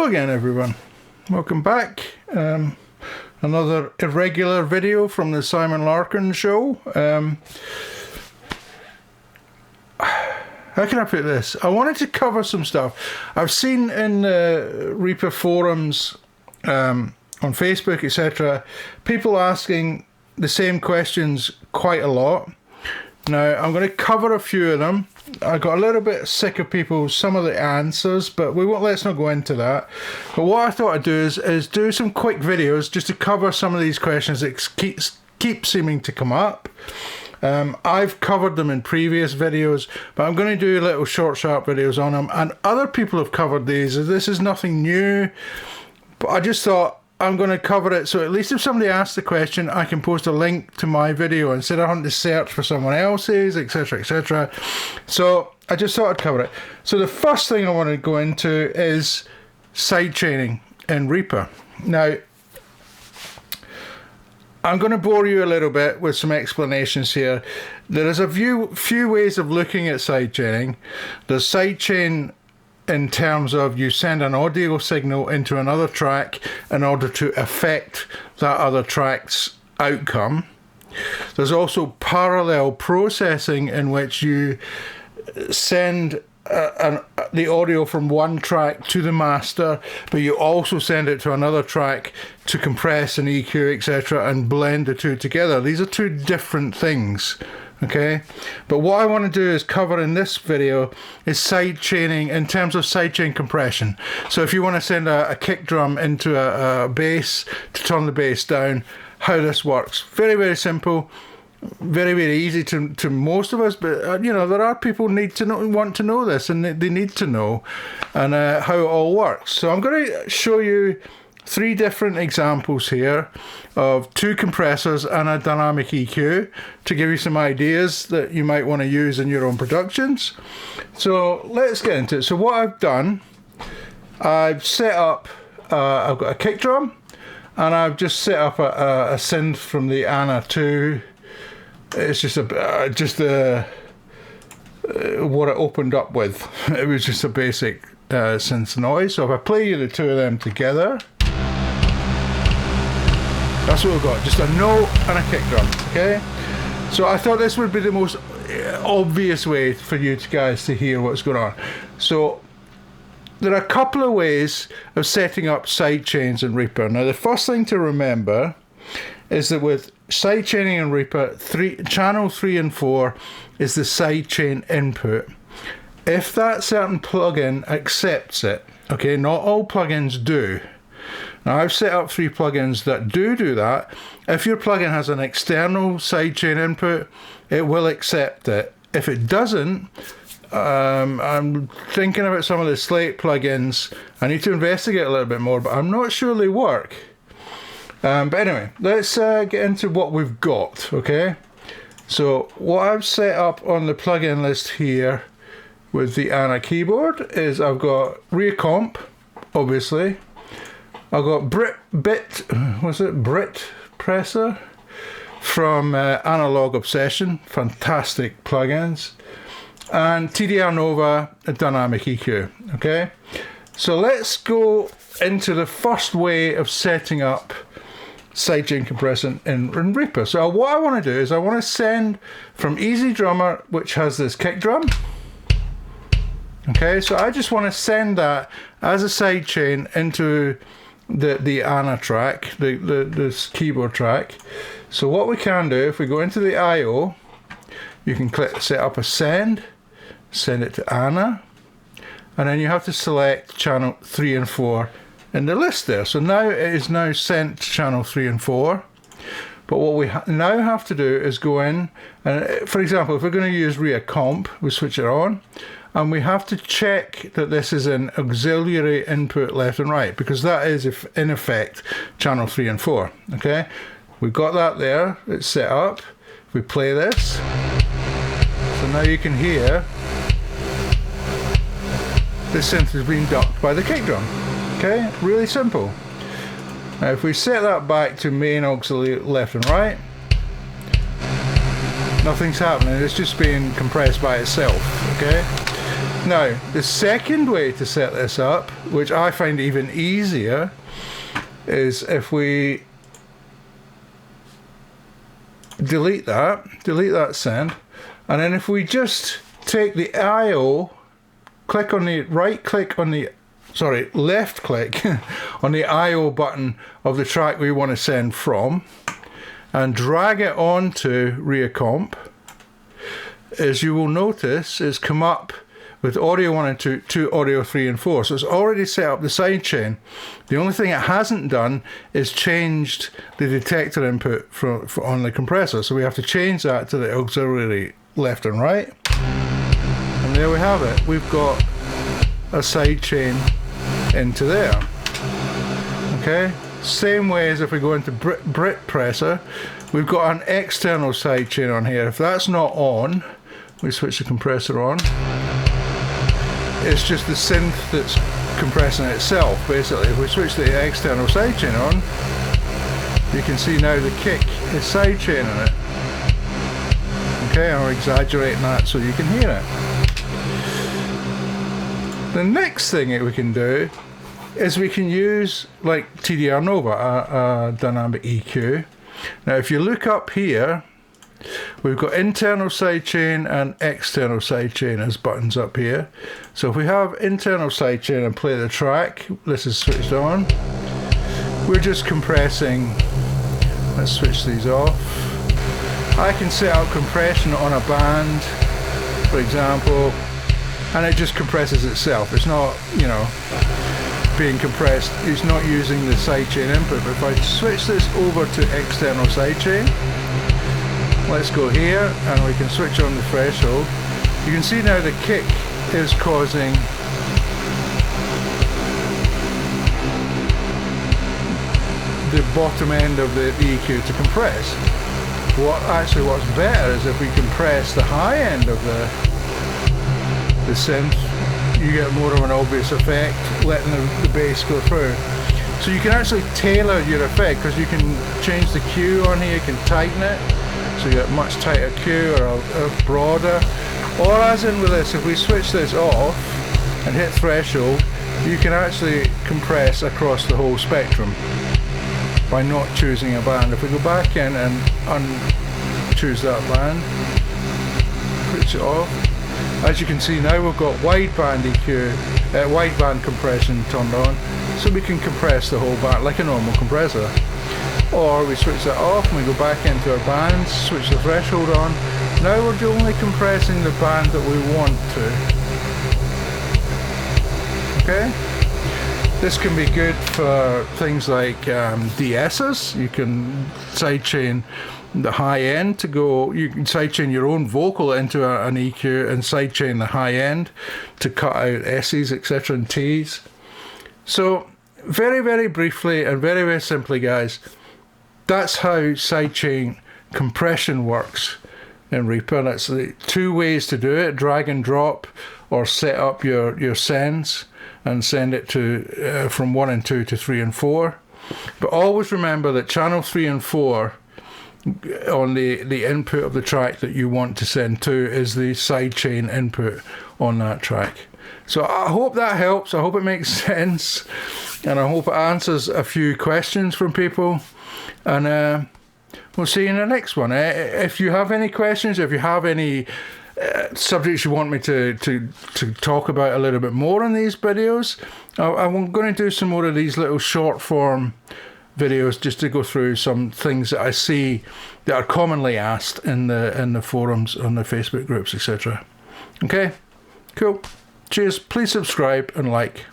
Hello again everyone, welcome back. Another irregular video from the Simon Larkin show. How can I put this? I wanted to cover some stuff. I've seen in Reaper forums, on Facebook, etc., people asking the same questions quite a lot. Now, I'm going to cover a few of them. I got a little bit sick of some of the answers, but let's not go into that. But what I thought I'd do is do some quick videos just to cover some of these questions that keep seeming to come up. I've covered them in previous videos, but I'm going to do little short, sharp videos on them. And other people have covered these. This is nothing new, but I just thought I'm going to cover it, so at least if somebody asks the question, I can post a link to my video instead of having to search for someone else's, etc., etc. So I just thought I'd cover it. So the first thing I want to go into is sidechaining in Reaper. Now, I'm going to bore you a little bit with some explanations here. There is a few ways of looking at sidechaining. There's sidechain in terms of you send an audio signal into another track in order to affect that other track's outcome. There's also parallel processing, in which you send the audio from one track to the master, but you also send it to another track to compress and EQ, etc., and blend the two together. These are two different things. Okay, but what I want to do is cover in this video is sidechaining in terms of sidechain compression. So if you want to send a kick drum into a bass to turn the bass down, how this works. Very, very simple, very, very easy to most of us, but you know, there are people want to know this, and they need to know and how it all works. So I'm going to show you 3 different examples here of 2 compressors and a dynamic EQ to give you some ideas that you might want to use in your own productions. So let's get into it. So what I've done, I've set up, I've got a kick drum, and I've just set up a synth from the Anna 2. It's just what it opened up with. It was just a basic synth noise. So if I play you the 2 of them together, that's what we've got, just a note and a kick drum, okay? So I thought this would be the most obvious way for you guys to hear what's going on. So there are a couple of ways of setting up sidechains in Reaper. Now, the first thing to remember is that with sidechaining in Reaper, channel 3 and 4 is the sidechain input. If that certain plugin accepts it, okay, not all plugins do. Now, I've set up 3 plugins that do that. If your plugin has an external sidechain input, it will accept it. If it doesn't, I'm thinking about some of the Slate plugins. I need to investigate a little bit more, but I'm not sure they work. But anyway, let's get into what we've got, okay? So what I've set up on the plugin list here with the Anna keyboard is I've got rear comp, obviously. I've got Brit Presser from Analog Obsession, fantastic plugins, and TDR Nova, a dynamic EQ. Okay, so let's go into the first way of setting up sidechain compression in Reaper. So what I want to do is I want to send from Easy Drummer, which has this kick drum. Okay, so I just want to send that as a sidechain into the Anna track, this keyboard track. So what we can do, if we go into the I/O, you can click set up a send it to Anna, and then you have to select channel 3 and 4 in the list there. So now it is now sent to channel 3 and 4. But what we now have to do is go in, and for example, if we're going to use rear comp, we switch it on, and we have to check that this is an auxiliary input left and right, because that is, if in effect, channel 3 and 4. Okay, we've got that there, it's set up. If we play this, so now you can hear the synth is being ducked by the kick drum. Okay, really simple. Now if we set that back to main auxiliary left and right, nothing's happening, it's just being compressed by itself. Okay, Now, the second way to set this up, which I find even easier, is if we delete that send, and then if we just take the IO, click on the left click on the IO button of the track we want to send from, and drag it onto Reacomp, as you will notice, it's come up with audio 1 and 2, audio 3 and 4. So it's already set up the sidechain. The only thing it hasn't done is changed the detector input on the compressor. So we have to change that to the auxiliary left and right. And there we have it. We've got a sidechain into there. Okay? Same way as if we go into Brit Presser, we've got an external sidechain on here. If that's not on, we switch the compressor on. It's just the synth that's compressing itself, basically. If we switch the external sidechain on, you can see now the kick is sidechaining it. Okay, I'm exaggerating that so you can hear it. The next thing that we can do is we can use, like TDR Nova, a dynamic EQ. Now if you look up here, we've got internal sidechain and external sidechain as buttons up here. So if we have internal sidechain and play the track, this is switched on. We're just compressing. Let's switch these off. I can set up compression on a band, for example, and it just compresses itself. It's not, you know, being compressed. It's not using the sidechain input. But if I switch this over to external sidechain, let's go here and we can switch on the threshold. You can see now the kick is causing the bottom end of the EQ to compress. What's better is if we compress the high end of the synth, you get more of an obvious effect, letting the bass go through. So you can actually tailor your effect, because you can change the Q on here, you can tighten it. So you get much tighter Q or broader. Or as in with this, if we switch this off and hit threshold, you can actually compress across the whole spectrum by not choosing a band. If we go back in and unchoose that band, switch it off, as you can see now we've got wideband EQ, wideband compression turned on, so we can compress the whole band like a normal compressor. Or we switch that off and we go back into our bands, switch the threshold on. Now we're only compressing the band that we want to. Okay? This can be good for things like de-essers. You can sidechain the high end to go, you can sidechain your own vocal into an EQ and sidechain the high end to cut out S's, etc. and T's. So very, very briefly and very, very simply, guys, that's how sidechain compression works in Reaper. That's the two ways to do it: drag and drop, or set up your sends and send it to from 1 and 2 to 3 and 4. But always remember that channel 3 and 4 on the input of the track that you want to send to is the sidechain input on that track. So I hope that helps. I hope it makes sense, and I hope it answers a few questions from people. And we'll see you in the next one. If you have any questions, if you have any subjects you want me to talk about a little bit more in these videos, I'm going to do some more of these little short form videos just to go through some things that I see that are commonly asked in the forums, on the Facebook groups, etc. Okay, cool. Cheers. Please subscribe and like.